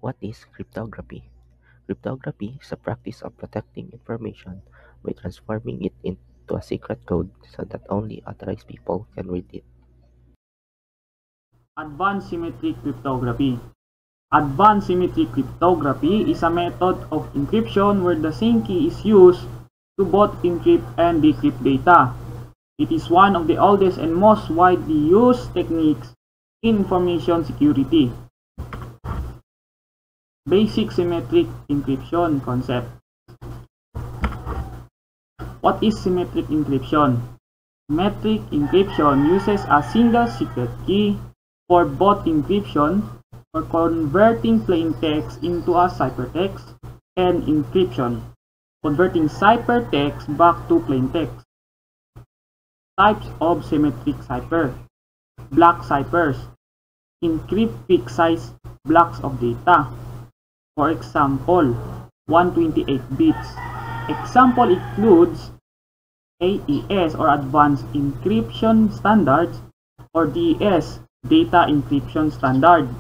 What is cryptography? Cryptography is the practice of protecting information by transforming it into a secret code so that only authorized people can read it. Advanced symmetric cryptography. Advanced symmetric cryptography is a method of encryption where the same key is used to both encrypt and decrypt data. It is one of the oldest and most widely used techniques in information security. Basic symmetric encryption concept. What is symmetric encryption? Symmetric encryption uses a single secret key for both encryption or converting plain text into a ciphertext and encryption, converting ciphertext back to plain text. Types of symmetric cipher. Block ciphers. Encrypt fixed size blocks of data. For example, 128 bits. Example includes AES or Advanced Encryption Standards or DES, Data Encryption Standard,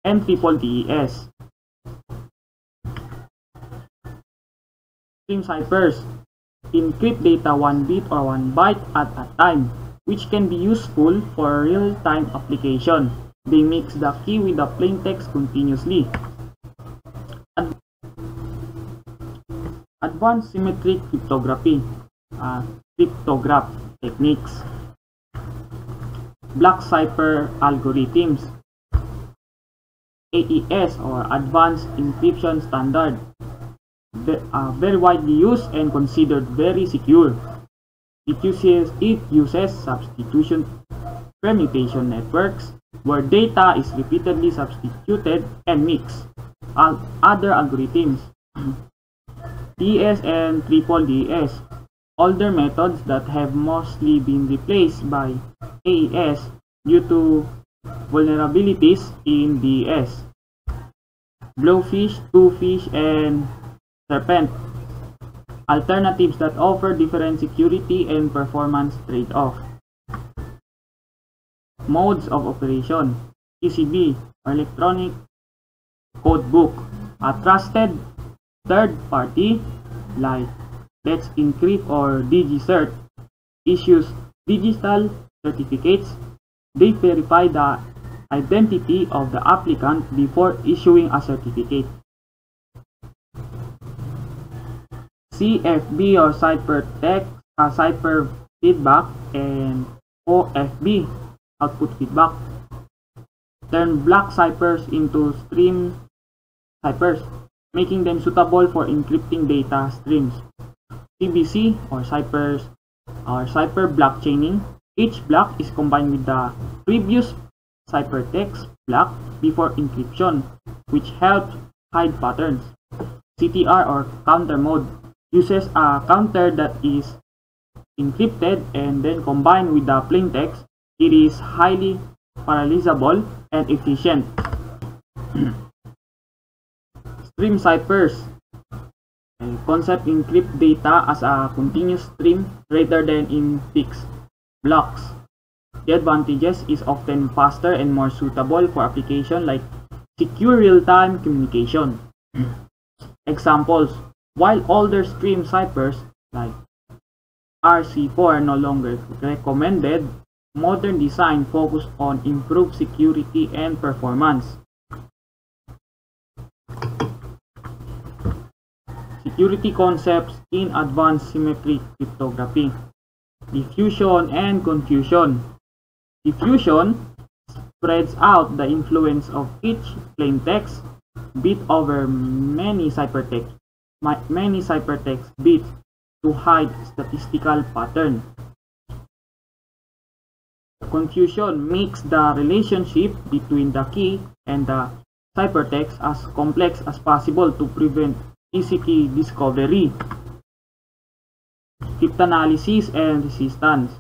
and DES. Stream ciphers encrypt data 1 bit or 1 byte at a time, which can be useful for real-time application. They mix the key with the plain text continuously. Advanced symmetric cryptography. Cryptograph techniques. Block cipher algorithms. AES or Advanced Encryption Standard. Very widely used and considered very secure. It uses substitution permutation networks where data is repeatedly substituted and mixed. Other algorithms. DS and DES, older methods that have mostly been replaced by AES due to vulnerabilities in DS. Blowfish, Twofish, and Serpent, alternatives that offer different security and performance trade-off. Modes of operation. ECB or Electronic Code Book, a trusted third party like Let's Encrypt or DigiCert issues digital certificates. They verify the identity of the applicant before issuing a certificate. CFB or ciphertext, cipher feedback, and OFB, output feedback, turn block ciphers into stream ciphers, making them suitable for encrypting data streams. CBC or cipher blockchaining. Each block is combined with the previous ciphertext block before encryption, which helps hide patterns. CTR or counter mode uses a counter that is encrypted and then combined with the plain text. It is highly parallelizable and efficient. Stream ciphers. Concept encrypt data as a continuous stream rather than in fixed blocks. The advantages is often faster and more suitable for applications like secure real-time communication. Examples. While older stream ciphers like RC4 are no longer recommended, modern design focus on improved security and performance. Security concepts in advanced symmetric cryptography. Diffusion and confusion. Diffusion spreads out the influence of each plain text bit over many ciphertext bits to hide statistical pattern. Confusion makes the relationship between the key and the ciphertext as complex as possible to prevent easy key discovery. Cryptanalysis and resistance.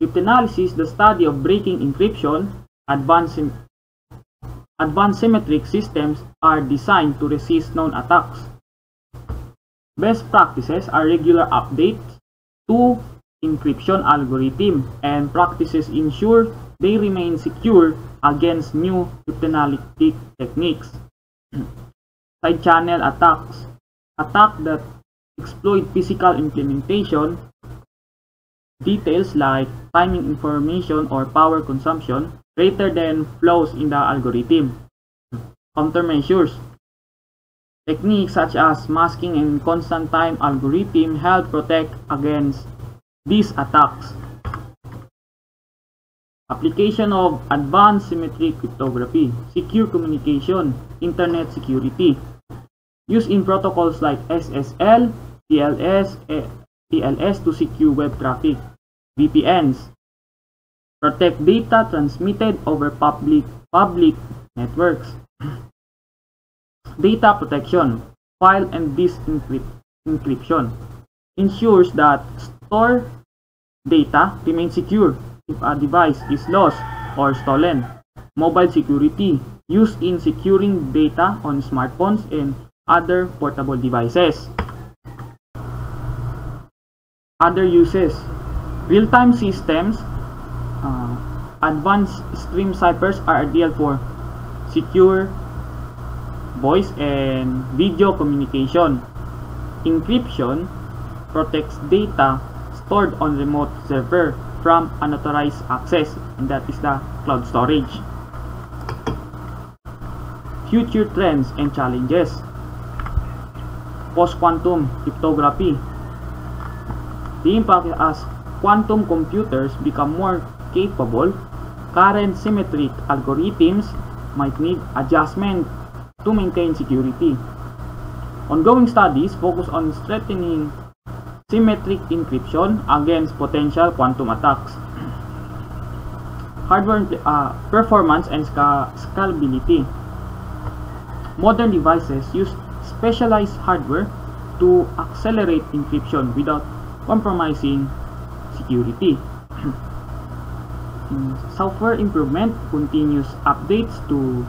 Cryptanalysis, the study of breaking encryption. Advanced symmetric systems are designed to resist known attacks. Best practices are regular updates to encryption algorithm, and practices ensure they remain secure against new cryptanalytic techniques. Side channel attacks. Attacks that exploit physical implementation details like timing information or power consumption greater than flaws in the algorithm. Countermeasures. Techniques such as masking and constant time algorithm help protect against these attacks. Application of advanced symmetric cryptography, secure communication, internet security. Used in protocols like SSL, TLS to secure web traffic. VPNs. Protect data transmitted over public networks. Data protection, file and disk encryption. Ensures that stored data remains secure if a device is lost or stolen. Mobile security, used in securing data on smartphones and other portable devices. Other uses. Real-time systems. Advanced stream ciphers are ideal for secure voice and video communication. Encryption protects data stored on remote server from unauthorized access, and that is the cloud storage. Future trends and challenges. Post-quantum cryptography. The impact as quantum computers become more capable, current symmetric algorithms might need adjustment to maintain security. Ongoing studies focus on strengthening symmetric encryption against potential quantum attacks. Hardware performance and scalability. Modern devices use specialized hardware to accelerate encryption without compromising security. Software improvement, continuous updates to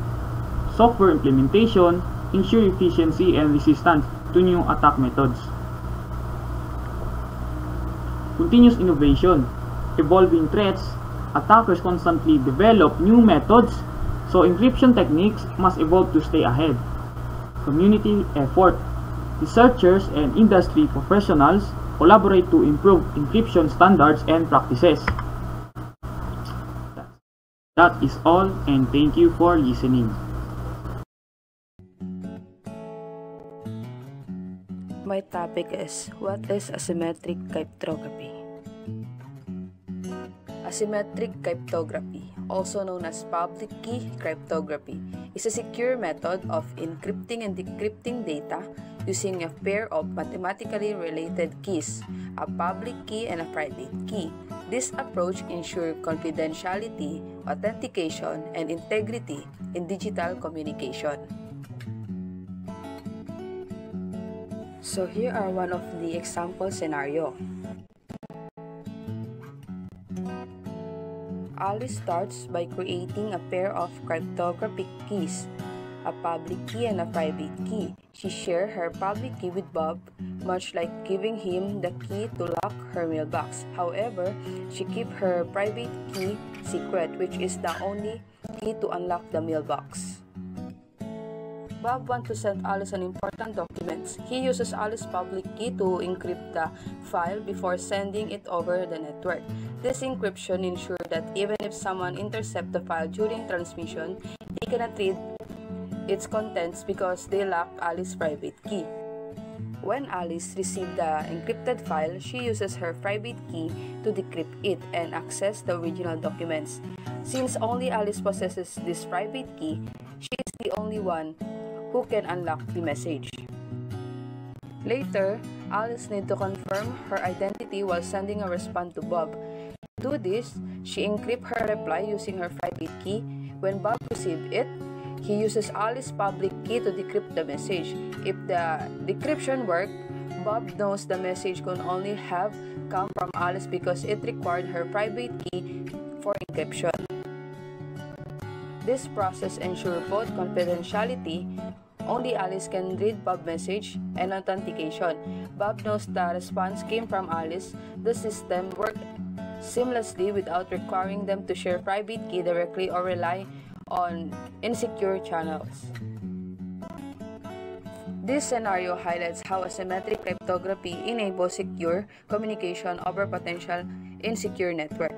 software implementation ensure efficiency and resistance to new attack methods. Continuous innovation, evolving threats, attackers constantly develop new methods, so encryption techniques must evolve to stay ahead. Community effort, researchers and industry professionals collaborate to improve encryption standards and practices. That is all, and thank you for listening. My topic is, what is asymmetric cryptography? Asymmetric cryptography, also known as public key cryptography, is a secure method of encrypting and decrypting data using a pair of mathematically related keys, a public key and a private key. This approach ensures confidentiality, authentication, and integrity in digital communication. So here are one of the example scenario. Alice starts by creating a pair of cryptographic keys, a public key and a private key. She shares her public key with Bob, much like giving him the key to lock her mailbox. However, she keeps her private key secret, which is the only key to unlock the mailbox. Bob wants to send Alice an important document. He uses Alice's public key to encrypt the file before sending it over the network. This encryption ensures that even if someone intercepts the file during transmission, they cannot read its contents because they lack Alice's private key. When Alice receives the encrypted file, she uses her private key to decrypt it and access the original documents. Since only Alice possesses this private key, she is the only one who can unlock the message. Later, Alice needs to confirm her identity while sending a response to Bob. To do this, she encrypts her reply using her private key. When Bob receives it, he uses Alice's public key to decrypt the message. If the decryption works, Bob knows the message could only have come from Alice because it required her private key for encryption. This process ensures both confidentiality, only Alice can read Bob's message, and authentication. Bob knows the response came from Alice. The system works seamlessly without requiring them to share private key directly or rely on insecure channels. This scenario highlights how asymmetric cryptography enables secure communication over potential insecure network.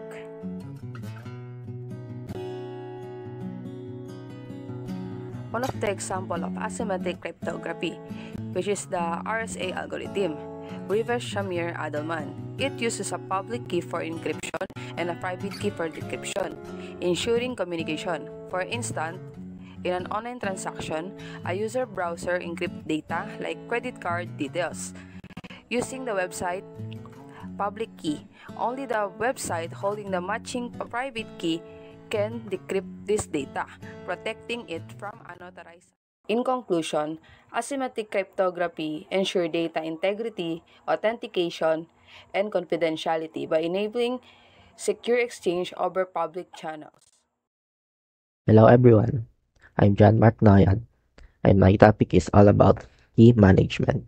One of the examples of asymmetric cryptography, which is the RSA algorithm, Rivers Shamir Adelman. It uses a public key for encryption and a private key for decryption, ensuring communication. For instance, in an online transaction, a user browser encrypts data like credit card details using the website public key. Only the website holding the matching private key can decrypt this data, protecting it from unauthorized. In conclusion, asymmetric cryptography ensures data integrity, authentication, and confidentiality by enabling secure exchange over public channels. Hello everyone, I'm John Mark Noyan, and my topic is all about key management.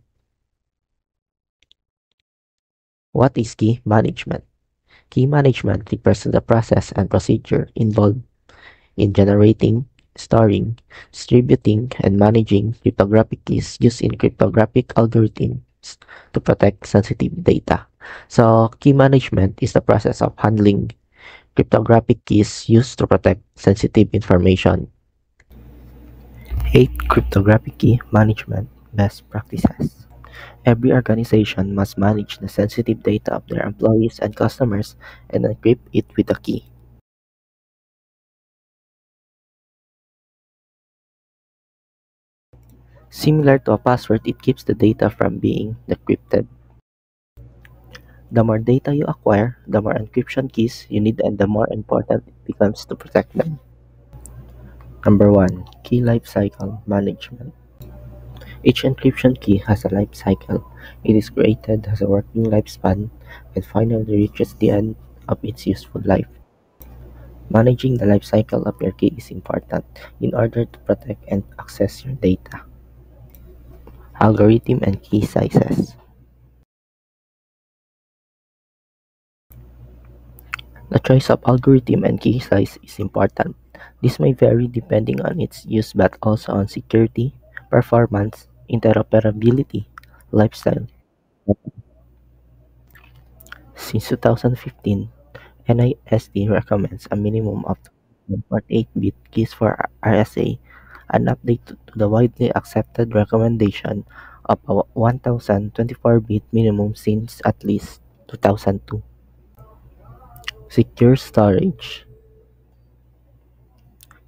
What is key management? Key management refers to the process and procedure involved in generating, storing, distributing, and managing cryptographic keys used in cryptographic algorithms to protect sensitive data. So, key management is the process of handling cryptographic keys used to protect sensitive information. 8 Cryptographic Key Management Best Practices. Every organization must manage the sensitive data of their employees and customers and encrypt it with a key. Similar to a password, it keeps the data from being decrypted. The more data you acquire, the more encryption keys you need and the more important it becomes to protect them. Number 1. Key Lifecycle Management. Each encryption key has a life cycle. It is created, has a working lifespan, and finally reaches the end of its useful life. Managing the life cycle of your key is important in order to protect and access your data. Algorithm and key sizes. The choice of algorithm and key size is important. This may vary depending on its use but also on security, performance, interoperability, lifestyle. Since 2015, NIST recommends a minimum of 48-bit keys for RSA, an update to the widely accepted recommendation of a 1024-bit minimum since at least 2002. Secure storage.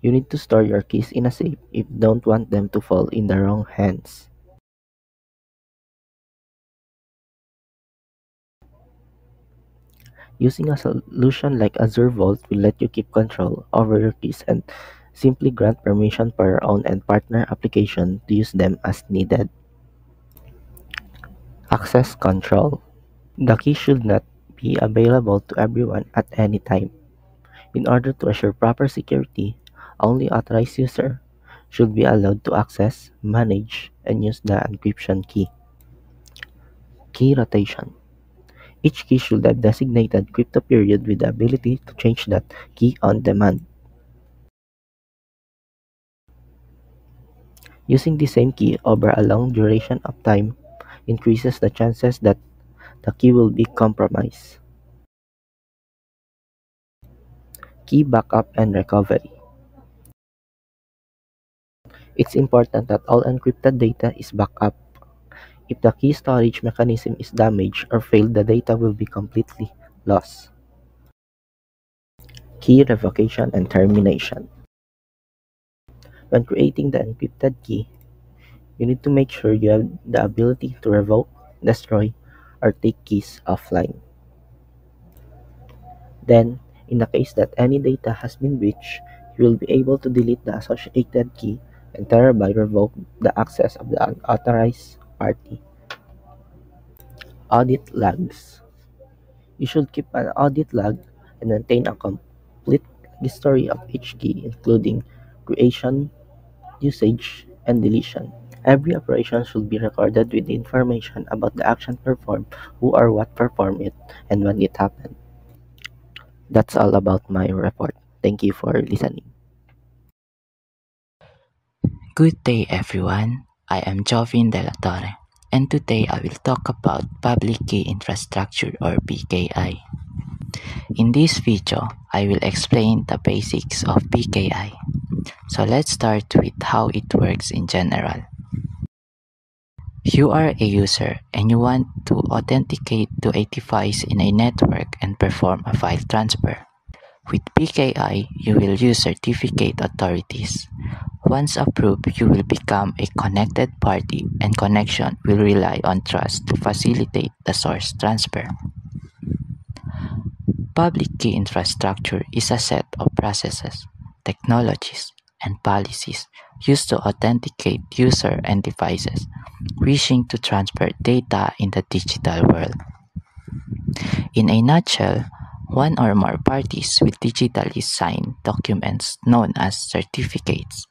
You need to store your keys in a safe if you don't want them to fall in the wrong hands. Using a solution like Azure Vault will let you keep control over your keys and simply grant permission for your own and partner application to use them as needed. Access control. The key should not be available to everyone at any time. In order to assure proper security, only authorized users should be allowed to access, manage, and use the encryption key. Key rotation. Each key should have designated crypto period with the ability to change that key on demand. Using the same key over a long duration of time increases the chances that the key will be compromised. Key backup and recovery. It's important that all encrypted data is backed up. If the key storage mechanism is damaged or failed, the data will be completely lost. Key revocation and termination. When creating the encrypted key, you need to make sure you have the ability to revoke, destroy, or take keys offline. Then, in the case that any data has been breached, you will be able to delete the associated key and thereby revoke the access of the unauthorized party. Audit logs. You should keep an audit log and maintain a complete history of each key, including creation, usage, and deletion. Every operation should be recorded with information about the action performed, who or what performed it, and when it happened. That's all about my report. Thank you for listening. Good day everyone, I am Jovin De La Torre, and today I will talk about Public Key Infrastructure or PKI. In this video, I will explain the basics of PKI. So let's start with how it works in general. You are a user and you want to authenticate to a device in a network and perform a file transfer. With PKI, you will use certificate authorities. Once approved, you will become a connected party and connection will rely on trust to facilitate the source transfer. Public key infrastructure is a set of processes, technologies, and policies used to authenticate users and devices wishing to transfer data in the digital world. In a nutshell, one or more parties will digitally sign documents known as certificates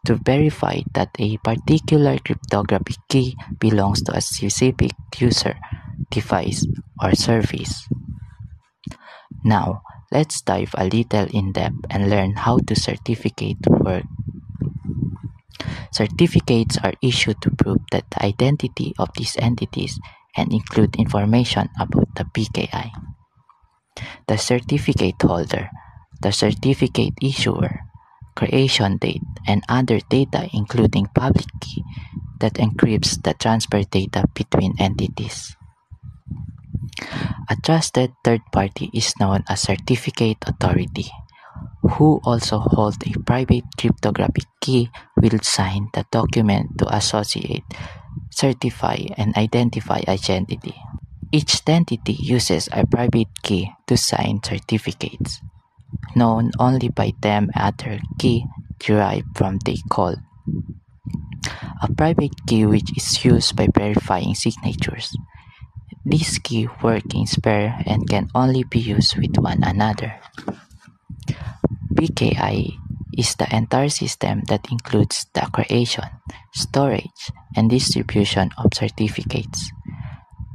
to verify that a particular cryptographic key belongs to a specific user, device, or service. Now, let's dive a little in depth and learn how the certificate work. Certificates are issued to prove that the identity of these entities and include information about the PKI. The certificate holder, the certificate issuer, creation date, and other data including public key that encrypts the transfer data between entities. A trusted third party is known as certificate authority, who also hold a private cryptographic key will sign the document to associate, certify, and identify identity. Each entity uses a private key to sign certificates, known only by them other key derived from the call. A private key which is used by verifying signatures. These keys work in pair and can only be used with one another. PKI is the entire system that includes the creation, storage, and distribution of certificates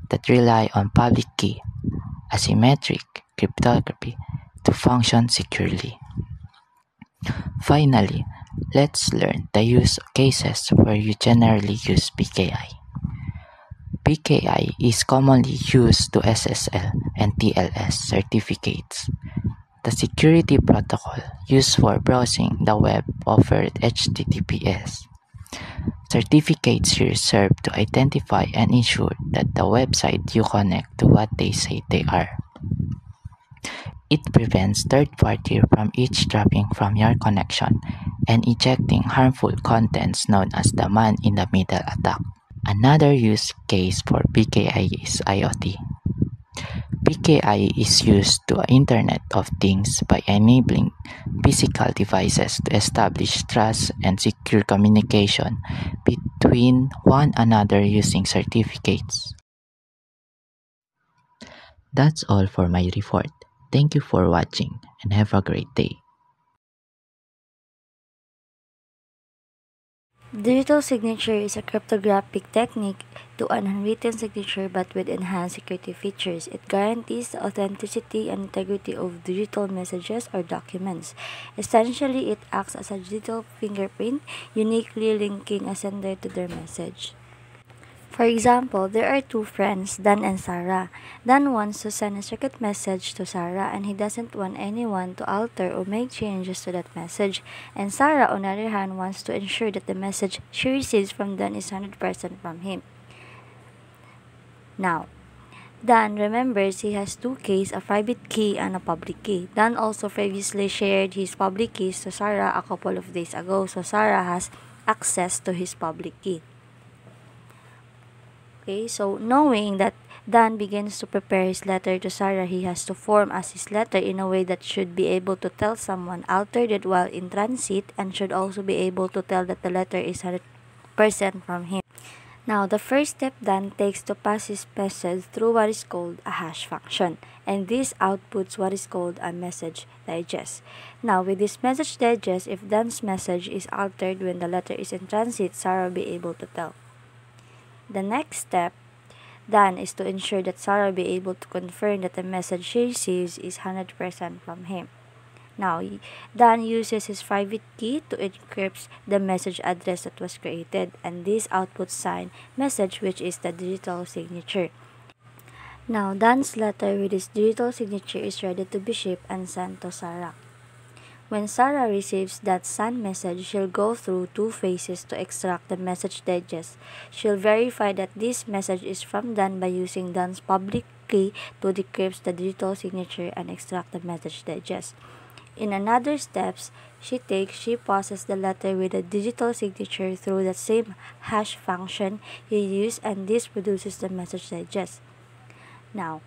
that rely on public key, asymmetric cryptography to function securely. Finally, let's learn the use cases where you generally use PKI. PKI is commonly used to SSL and TLS certificates. The security protocol used for browsing the web offered HTTPS. Certificates here serve to identify and ensure that the website you connect to what they say they are. It prevents third party from eavesdropping from your connection and ejecting harmful contents known as the man-in-the-middle attack. Another use case for PKI is IoT. PKI is used to Internet of Things by enabling physical devices to establish trust and secure communication between one another using certificates. That's all for my report. Thank you for watching and have a great day. Digital signature is a cryptographic technique to an handwritten signature but with enhanced security features. It guarantees the authenticity and integrity of digital messages or documents. Essentially, it acts as a digital fingerprint, uniquely linking a sender to their message. For example, there are two friends, Dan and Sarah. Dan wants to send a secret message to Sarah and he doesn't want anyone to alter or make changes to that message. And Sarah, on the other hand, wants to ensure that the message she receives from Dan is 100% from him. Now, Dan remembers he has two keys, a private key and a public key. Dan also previously shared his public keys to Sarah a couple of days ago, so Sarah has access to his public key. Okay, so knowing that Dan begins to prepare his letter to Sarah, he has to form as his letter in a way that should be able to tell someone altered it while in transit and should also be able to tell that the letter is 100% from him. Now, the first step Dan takes to pass his message through what is called a hash function, and this outputs what is called a message digest. Now, with this message digest, if Dan's message is altered when the letter is in transit, Sarah will be able to tell. The next step, Dan is to ensure that Sarah be able to confirm that the message she receives is 100% from him. Now, Dan uses his private key to encrypt the message address that was created, and this output sign message, which is the digital signature. Now, Dan's letter with his digital signature is ready to be shipped and sent to Sarah. When Sarah receives that sent message, she'll go through 2 phases to extract the message digest. She'll verify that this message is from Dan by using Dan's public key to decrypt the digital signature and extract the message digest. In another steps she passes the letter with a digital signature through the same hash function he used, and this produces the message digest. Now,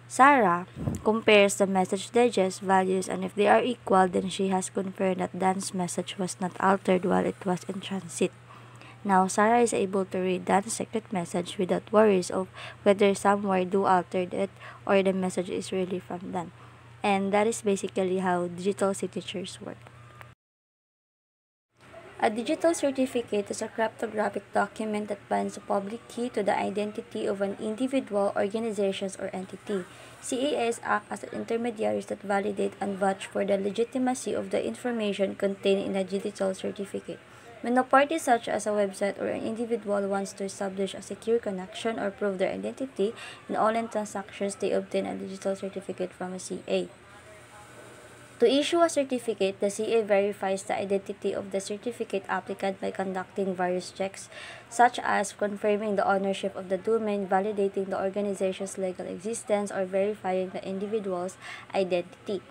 Sarah compares the message digest values, and if they are equal, then she has confirmed that Dan's message was not altered while it was in transit. Now, Sarah is able to read Dan's secret message without worries of whether somewhere do altered it or the message is really from Dan. And that is basically how digital signatures work. A digital certificate is a cryptographic document that binds a public key to the identity of an individual, organization, or entity. CAs act as intermediaries that validate and vouch for the legitimacy of the information contained in a digital certificate. When a party such as a website or an individual wants to establish a secure connection or prove their identity, in online transactions they obtain a digital certificate from a CA. To issue a certificate, the CA verifies the identity of the certificate applicant by conducting various checks, such as confirming the ownership of the domain, validating the organization's legal existence, or verifying the individual's identity.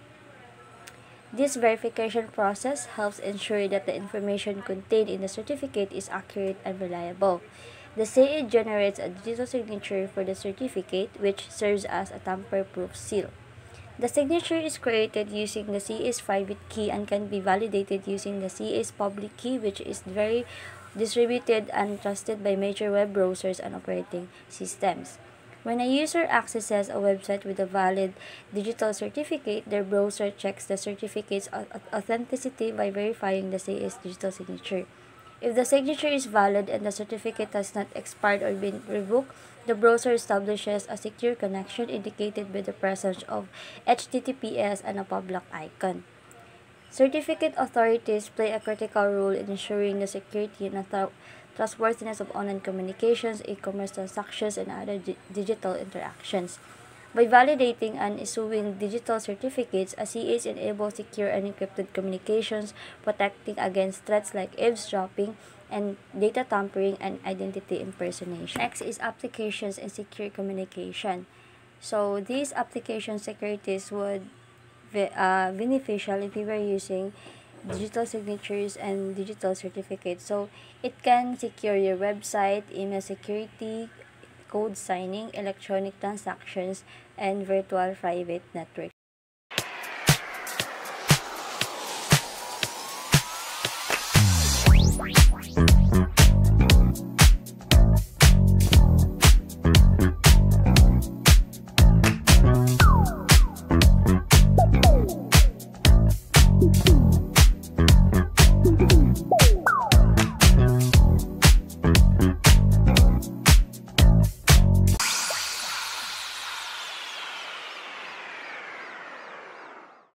This verification process helps ensure that the information contained in the certificate is accurate and reliable. The CA generates a digital signature for the certificate, which serves as a tamper-proof seal. The signature is created using the CA's private key and can be validated using the CA's public key, which is very distributed and trusted by major web browsers and operating systems. When a user accesses a website with a valid digital certificate, their browser checks the certificate's authenticity by verifying the CA's digital signature. If the signature is valid and the certificate has not expired or been revoked, the browser establishes a secure connection indicated by the presence of HTTPS and a public icon. Certificate authorities play a critical role in ensuring the security and trustworthiness of online communications, e-commerce transactions, and other digital interactions. By validating and issuing digital certificates, a CA is enabled secure and encrypted communications, protecting against threats like eavesdropping and data tampering and identity impersonation. Next is applications and secure communication. So these application securities would be beneficial if you were using digital signatures and digital certificates. So it can secure your website, email security, code signing, electronic transactions, and virtual private network.